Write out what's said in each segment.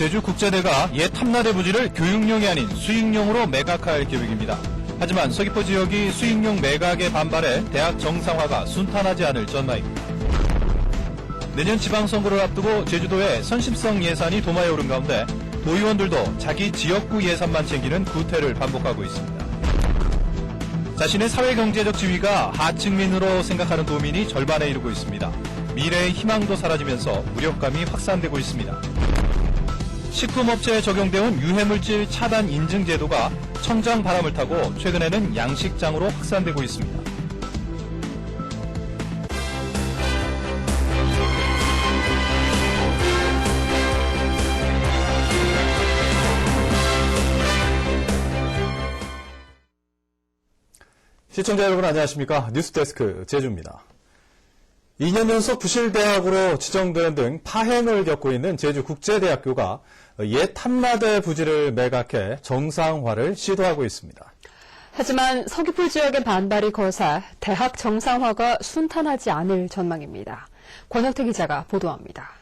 제주국제대가 옛 탐나대 부지를 교육용이 아닌 수익용으로 매각할 계획입니다. 하지만 서귀포 지역이 수익용 매각에 반발해 대학 정상화가 순탄하지 않을 전망입니다. 내년 지방선거를 앞두고 제주도의 선심성 예산이 도마에 오른 가운데 도의원들도 자기 지역구 예산만 챙기는 구태를 반복하고 있습니다. 자신의 사회경제적 지위가 하층민으로 생각하는 도민이 절반에 이르고 있습니다. 미래의 희망도 사라지면서 무력감이 확산되고 있습니다. 식품업체에 적용되온 유해물질 차단 인증 제도가 청정 바람을 타고 최근에는 양식장으로 확산되고 있습니다. 시청자 여러분 안녕하십니까? 뉴스데스크 제주입니다. 2년 연속 부실대학으로 지정되는 등 파행을 겪고 있는 제주국제대학교가 옛 탐나대 부지를 매각해 정상화를 시도하고 있습니다. 하지만 서귀포 지역의 반발이 거사 대학 정상화가 순탄하지 않을 전망입니다. 권혁태 기자가 보도합니다.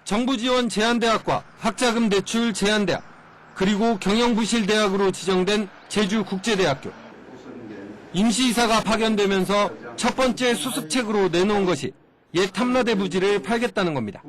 정부 지원 제한대학과 학자금 대출 제한대학, 그리고 경영부실대학으로 지정된 제주국제대학교. 임시이사가 파견되면서 첫 번째 수습책으로 내놓은 것이 옛 탐나대 부지를 팔겠다는 겁니다.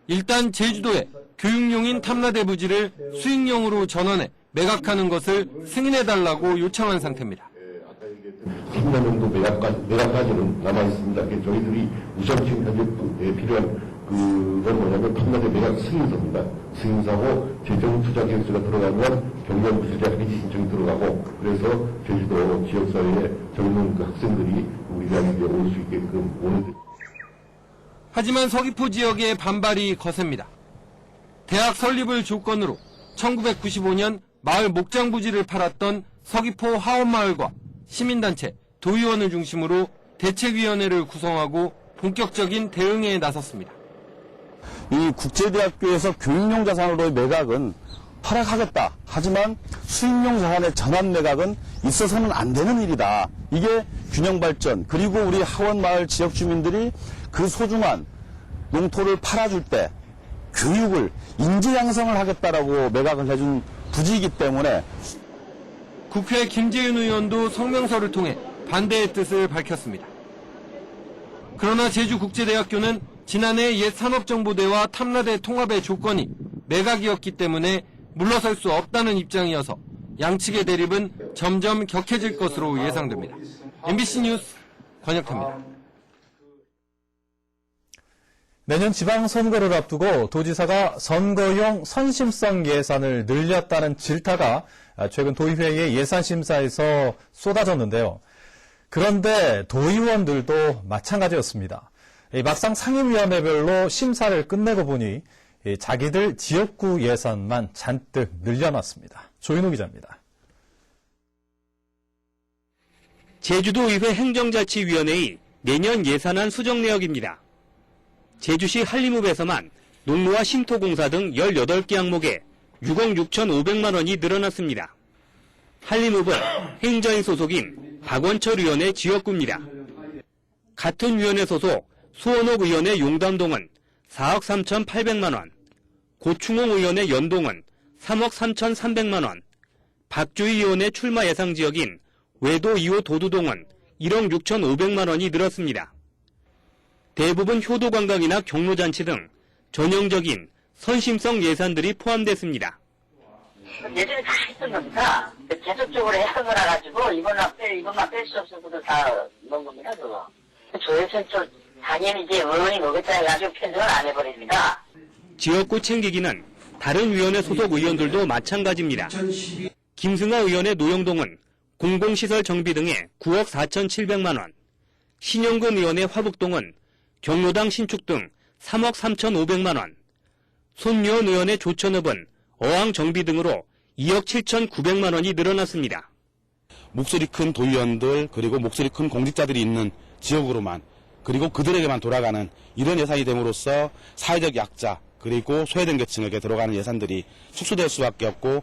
일단 제주도에 교육용인 탐나대 부지를 수익용으로 전환해 매각하는 것을 승인해달라고 요청한 상태입니다. 10년 정도 매각까지는 남아있습니다. 저희들이 우선 지금 현재 필요한 그건 뭐냐면 탐나대 매각 승인서입니다. 승인서하고 재정투자계획서가 들어가면 경영부실대 해지 신청이 들어가고 그래서 제주도 지역사회에 젊은 학생들이 우리 대학에 올 수 있게끔 오는. 하지만 서귀포 지역의 반발이 거셉니다. 대학 설립을 조건으로 1995년 마을 목장 부지를 팔았던 서귀포 하원마을과 시민단체, 도의원을 중심으로 대책위원회를 구성하고 본격적인 대응에 나섰습니다. 이 국제대학교에서 교육용 자산으로의 매각은 허락하겠다. 하지만 수익용 자산의 전환 매각은 있어서는 안 되는 일이다. 이게 균형발전, 그리고 우리 하원마을 지역 주민들이 그 소중한 농토를 팔아줄 때 교육을, 인재 양성을 하겠다라고 매각을 해준 부지이기 때문에. 국회 김재윤 의원도 성명서를 통해 반대의 뜻을 밝혔습니다. 그러나 제주국제대학교는 지난해 옛 산업정보대와 탐나대 통합의 조건이 매각이었기 때문에 물러설 수 없다는 입장이어서 양측의 대립은 점점 격해질 것으로 예상됩니다. MBC 뉴스 권혁태입니다. 내년 지방선거를 앞두고 도지사가 선거용 선심성 예산을 늘렸다는 질타가 최근 도의회의 예산심사에서 쏟아졌는데요. 그런데 도의원들도 마찬가지였습니다. 막상 상임위원회별로 심사를 끝내고 보니 자기들 지역구 예산만 잔뜩 늘려놨습니다. 조인호 기자입니다. 제주도의회 행정자치위원회의 내년 예산안 수정 내역입니다. 제주시 한림읍에서만 농로와 쉼터공사 등 18개 항목에 6억 6,500만 원이 늘어났습니다. 한림읍은 행정위 소속인 박원철 의원의 지역구입니다. 같은 위원회 소속 수원옥 의원의 용담동은 4억 3,800만 원, 고충홍 의원의 연동은 3억 3,300만 원, 박주희 의원의 출마 예상 지역인 외도 2호 도두동은 1억 6,500만 원이 늘었습니다. 대부분 효도관광이나 경로잔치 등 전형적인 선심성 예산들이 포함됐습니다. 예전에 다 했던 겁니다. 계속적으로 해서 가지고 이것만 뺄 수 없어서 다 넣은 겁니다, 그거. 조회선 당연히 이제 의원이 먹었다 해가지고 편성을 안 해버립니다. 지역구 챙기기는 다른 위원회 소속 의원들도 마찬가지입니다. 김승하 의원의 노영동은 공공시설 정비 등에 9억 4,700만 원, 신영근 의원의 화북동은 경로당 신축 등 3억 3,500만 원, 손유원 의원의 조천읍은 어항 정비 등으로 2억 7,900만 원이 늘어났습니다. 목소리 큰 도의원들, 그리고 목소리 큰 공직자들이 있는 지역으로만, 그리고 그들에게만 돌아가는 이런 예산이 됨으로써 사회적 약자, 그리고 소외된 계층에게 들어가는 예산들이 축소될 수밖에 없고.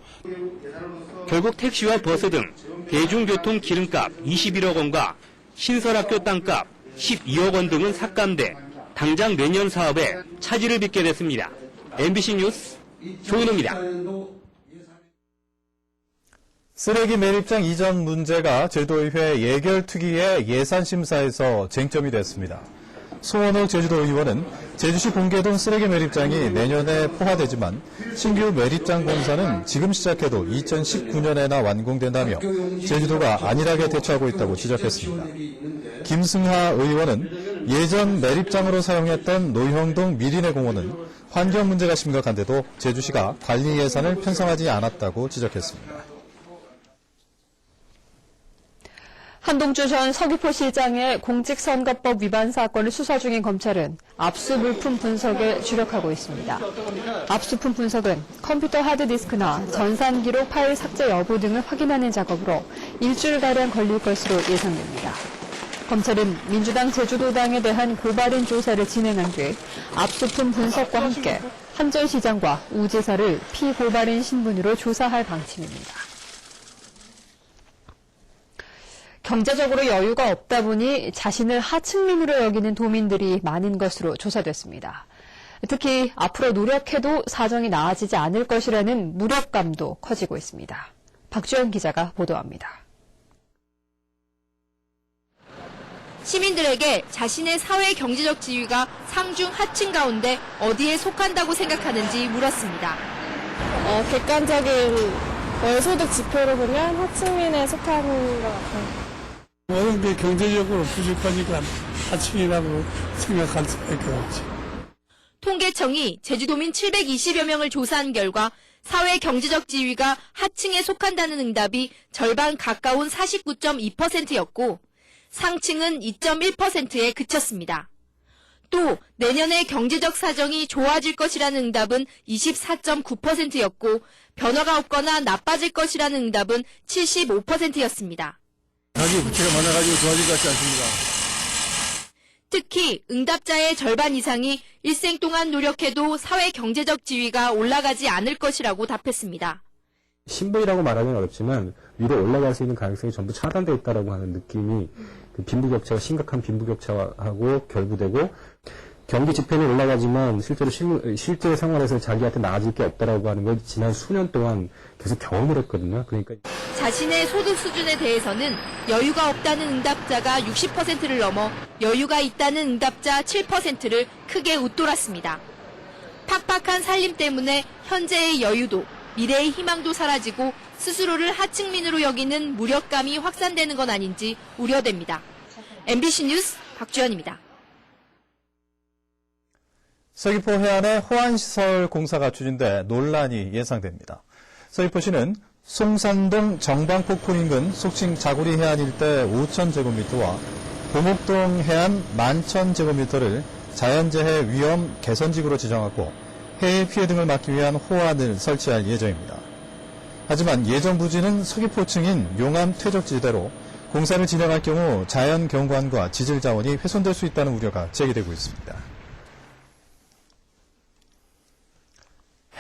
결국 택시와 버스 등 대중교통 기름값 21억 원과 신설학교 땅값 12억 원 등은 삭감돼 당장 내년 사업에 차질을 빚게 됐습니다. MBC 뉴스 조은호입니다. 쓰레기 매립장 이전 문제가 제주도의회 예결특위의 예산심사에서 쟁점이 됐습니다. 소원호 제주도의원은 제주시 공개된 쓰레기 매립장이 내년에 포화되지만 신규 매립장 공사는 지금 시작해도 2019년에나 완공된다며 제주도가 안일하게 대처하고 있다고 지적했습니다. 김승하 의원은 예전 매립장으로 사용했던 노형동 미리내 공원은 환경 문제가 심각한데도 제주시가 관리 예산을 편성하지 않았다고 지적했습니다. 한동주 전 서귀포시장의 공직선거법 위반 사건을 수사 중인 검찰은 압수 물품 분석에 주력하고 있습니다. 압수품 분석은 컴퓨터 하드디스크나 전산 기록 파일 삭제 여부 등을 확인하는 작업으로 일주일가량 걸릴 것으로 예상됩니다. 검찰은 민주당 제주도당에 대한 고발인 조사를 진행한 뒤 압수품 분석과 함께 한 전 시장과 우 지사를 피고발인 신분으로 조사할 방침입니다. 경제적으로 여유가 없다 보니 자신을 하층민으로 여기는 도민들이 많은 것으로 조사됐습니다. 특히 앞으로 노력해도 사정이 나아지지 않을 것이라는 무력감도 커지고 있습니다. 박주영 기자가 보도합니다. 시민들에게 자신의 사회 경제적 지위가 상중 하층 가운데 어디에 속한다고 생각하는지 물었습니다. 객관적인 월소득 지표로 보면 하층민에 속하는 것 같아요. 모든 게 경제적으로 부족하니까 하층이라고 생각할 수밖에 없지. 통계청이 제주도민 720여 명을 조사한 결과 사회 경제적 지위가 하층에 속한다는 응답이 절반 가까운 49.2%였고 상층은 2.1%에 그쳤습니다. 또 내년에 경제적 사정이 좋아질 것이라는 응답은 24.9%였고 변화가 없거나 나빠질 것이라는 응답은 75%였습니다. 가계 부채가 많아가지고 좋아질 것 같지 않습니다. 특히 응답자의 절반 이상이 일생 동안 노력해도 사회 경제적 지위가 올라가지 않을 것이라고 답했습니다. 신분이라고 말하기는 어렵지만 위로 올라갈 수 있는 가능성이 전부 차단되어 있다고 하는 느낌이 빈부격차가 심각한 빈부격차하고 결부되고 경기 지표는 올라가지만 실제 상황에서 자기한테 나아질 게 없다라고 하는 걸 지난 수년 동안 계속 경험을 했거든요. 그러니까 자신의 소득 수준에 대해서는 여유가 없다는 응답자가 60%를 넘어 여유가 있다는 응답자 7%를 크게 웃돌았습니다. 팍팍한 살림 때문에 현재의 여유도 미래의 희망도 사라지고 스스로를 하층민으로 여기는 무력감이 확산되는 건 아닌지 우려됩니다. MBC 뉴스 박주연입니다. 서귀포 해안에 호안시설 공사가 추진돼 논란이 예상됩니다. 서귀포시는 송산동 정방폭포 인근 속칭 자구리 해안 일대 5,000제곱미터와 보목동 해안 11,000제곱미터를 자연재해 위험 개선지구로 지정하고 해일 피해 등을 막기 위한 호안을 설치할 예정입니다. 하지만 예정 부지는 서귀포층인 용암 퇴적지대로 공사를 진행할 경우 자연 경관과 지질 자원이 훼손될 수 있다는 우려가 제기되고 있습니다.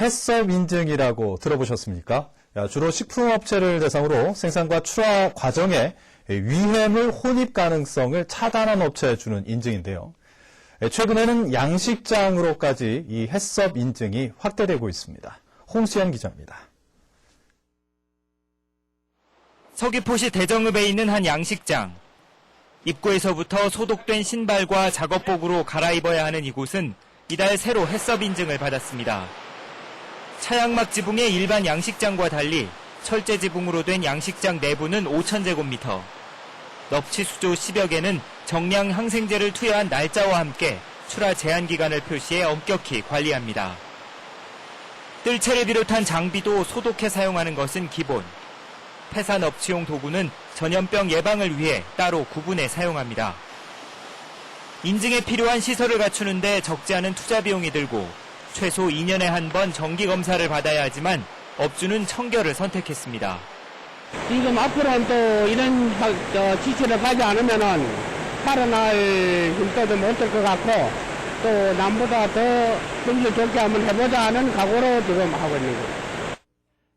해썹 인증이라고 들어보셨습니까? 주로 식품업체를 대상으로 생산과 출하 과정에 위해물 혼입 가능성을 차단한 업체에 주는 인증인데요. 최근에는 양식장으로까지 이 해썹 인증이 확대되고 있습니다. 홍수연 기자입니다. 서귀포시 대정읍에 있는 한 양식장. 입구에서부터 소독된 신발과 작업복으로 갈아입어야 하는 이곳은 이달 새로 해썹 인증을 받았습니다. 차양막 지붕의 일반 양식장과 달리 철제 지붕으로 된 양식장 내부는 5,000제곱미터. 넙치 수조 10여 개는 정량 항생제를 투여한 날짜와 함께 출하 제한 기간을 표시해 엄격히 관리합니다. 뜰채를 비롯한 장비도 소독해 사용하는 것은 기본. 폐사 넙치용 도구는 전염병 예방을 위해 따로 구분해 사용합니다. 인증에 필요한 시설을 갖추는데 적지 않은 투자 비용이 들고 최소 2년에 한 번 정기 검사를 받아야 하지만 업주는 청결을 선택했습니다. 지금 앞으로는 또 이런 지시를 가지 않으면은 살아날 힘도 못될 것 같고 또 남보다 더 경기 좋게 한번 해보자 하는 각오로 지금 하고 있는 거예요.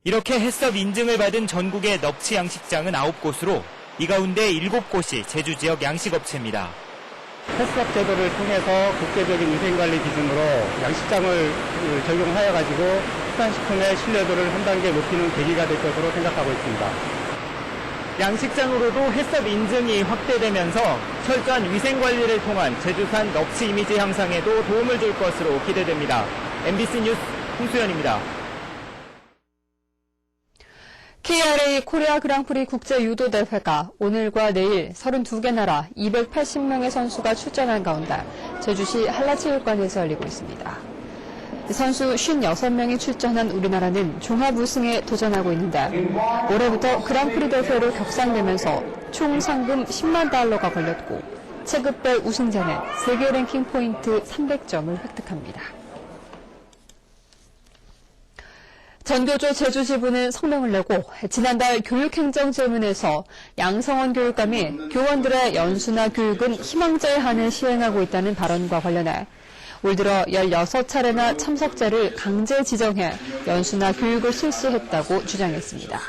이렇게 해썹 인증을 받은 전국의 넙치 양식장은 9곳으로 이 가운데 7곳이 제주 지역 양식업체입니다. 햇섭 제도를 통해서 국제적인 위생관리 기준으로 양식장을 적용하여 가지고 수산식품의 신뢰도를 한 단계 높이는 계기가 될 것으로 생각하고 있습니다. 양식장으로도 햇섭 인증이 확대되면서 철저한 위생 관리를 통한 제주산 넙치 이미지 향상에도 도움을 줄 것으로 기대됩니다. MBC 뉴스 홍수연입니다. KRA 코리아 그랑프리 국제 유도 대회가 오늘과 내일 32개 나라 280명의 선수가 출전한 가운데 제주시 한라체육관에서 열리고 있습니다. 선수 56명이 출전한 우리나라는 종합 우승에 도전하고 있는데 올해부터 그랑프리 대회로 격상되면서 총 상금 10만 달러가 걸렸고 체급별 우승자는 세계 랭킹 포인트 300점을 획득합니다. 전교조 제주지부는 성명을 내고 지난달 교육행정제문에서 양성원 교육감이 교원들의 연수나 교육은 희망자에 한해 시행하고 있다는 발언과 관련해 올 들어 16차례나 참석자를 강제 지정해 연수나 교육을 실시했다고 주장했습니다.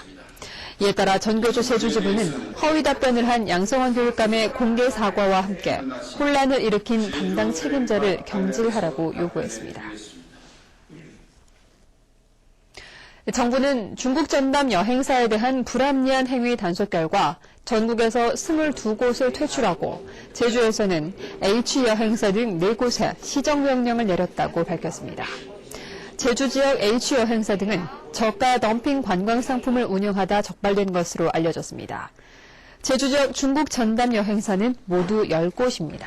이에 따라 전교조 제주지부는 허위 답변을 한 양성원 교육감의 공개 사과와 함께 혼란을 일으킨 담당 책임자를 경질하라고 요구했습니다. 정부는 중국 전남 여행사에 대한 불합리한 행위 단속 결과 전국에서 22곳을 퇴출하고 제주에서는 H여행사 등 4곳에 시정명령을 내렸다고 밝혔습니다. 제주 지역 H여행사 등은 저가 덤핑 관광 상품을 운영하다 적발된 것으로 알려졌습니다. 제주 지역 중국 전남 여행사는 모두 10곳입니다.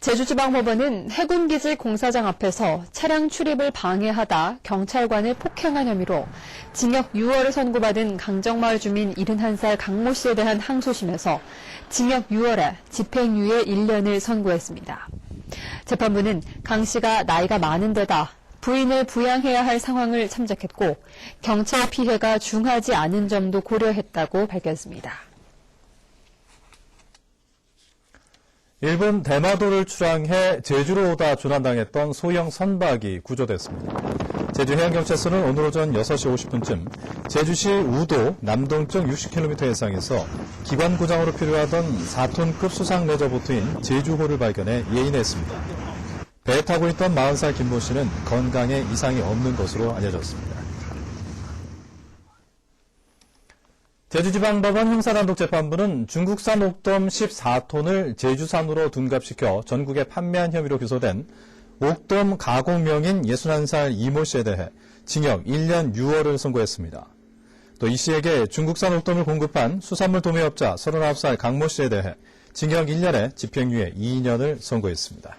제주지방법원은 해군기지 공사장 앞에서 차량 출입을 방해하다 경찰관을 폭행한 혐의로 징역 6월을 선고받은 강정마을 주민 71살 강모 씨에 대한 항소심에서 징역 6월에 집행유예 1년을 선고했습니다. 재판부는 강 씨가 나이가 많은 데다 부인을 부양해야 할 상황을 참작했고 경찰 피해가 중하지 않은 점도 고려했다고 밝혔습니다. 일본 대마도를 출항해 제주로 오다 조난당했던 소형 선박이 구조됐습니다. 제주해양경찰서는 오늘 오전 6시 50분쯤 제주시 우도 남동쪽 60km 해상에서 기관 구장으로 필요하던 4톤급 수상 레저 보트인 제주호를 발견해 예인했습니다. 배에 타고 있던 40살 김모 씨는 건강에 이상이 없는 것으로 알려졌습니다. 제주지방법원 형사단독재판부는 중국산 옥돔 14톤을 제주산으로 둔갑시켜 전국에 판매한 혐의로 기소된 옥돔 가공명인 61살 이모 씨에 대해 징역 1년 6월을 선고했습니다. 또 이 씨에게 중국산 옥돔을 공급한 수산물 도매업자 39살 강모 씨에 대해 징역 1년에 집행유예 2년을 선고했습니다.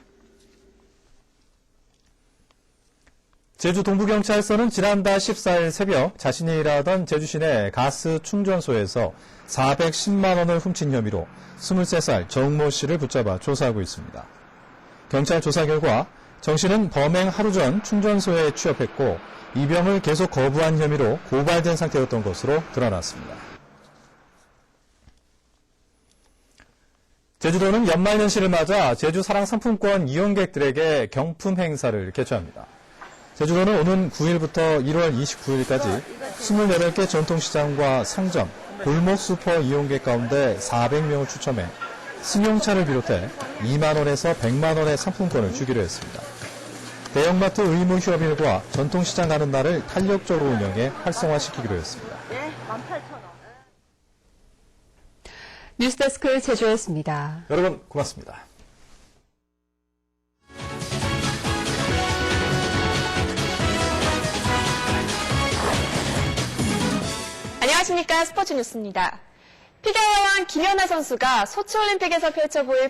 제주 동부경찰서는 지난달 14일 새벽 자신이 일하던 제주 시내 가스 충전소에서 410만 원을 훔친 혐의로 23살 정모 씨를 붙잡아 조사하고 있습니다. 경찰 조사 결과 정 씨는 범행 하루 전 충전소에 취업했고 입영을 계속 거부한 혐의로 고발된 상태였던 것으로 드러났습니다. 제주도는 연말연시를 맞아 제주 사랑상품권 이용객들에게 경품 행사를 개최합니다. 제주도는 오는 9일부터 1월 29일까지 28개 전통시장과 상점, 골목 슈퍼 이용객 가운데 400명을 추첨해 승용차를 비롯해 2만 원에서 100만 원의 상품권을 주기로 했습니다. 대형마트 의무휴업일과 전통시장 가는 날을 탄력적으로 운영해 활성화시키기로 했습니다. 네, 18,000원. 뉴스데스크 제주였습니다. 여러분 고맙습니다. 안녕하십니까. 스포츠 뉴스입니다. 피겨여왕 김연아 선수가 소치올림픽에서 펼쳐보일